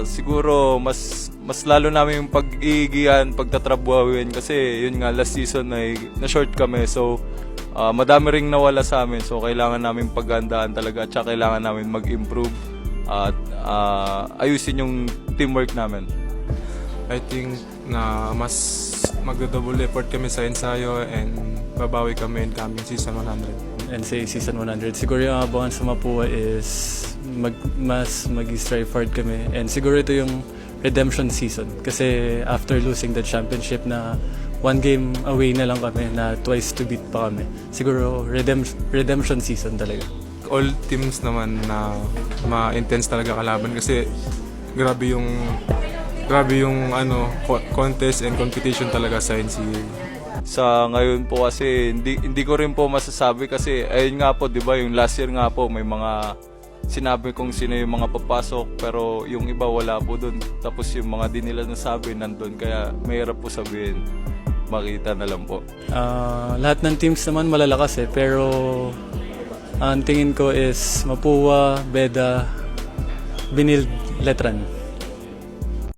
Siguro mas lalo namin yung pag-iigihan, pagtatrabuhawin kasi yun nga last season ay na-short kami. So madami ring nawala sa amin. So kailangan namin paghandaan talaga at saka kailangan namin mag-improve at ayusin yung teamwork namin. I think na mas magdo-double effort kami sa ensayo and babawi kami in coming season 100. And say season 100. Siguro yung abangan sa Mapua is mas mag-strive hard kami. And siguro ito yung redemption season. Kasi after losing the championship na one game away na lang kami, na twice to beat pa kami. Siguro redemption season talaga. All teams naman na ma-intense talaga kalaban kasi grabe yung contest and competition talaga sa NCAA. Sa ngayon po kasi hindi ko rin po masasabi kasi ayun nga po 'di ba yung last year nga po may mga sinabi kong sino yung mga papasok pero yung iba wala po doon. Tapos yung mga di nila nasabi nandun kaya mahirap po sabihin. Makita na lang po. Lahat ng teams naman malalakas pero ang tingin ko is Mapua, Beda, Binild, Letran.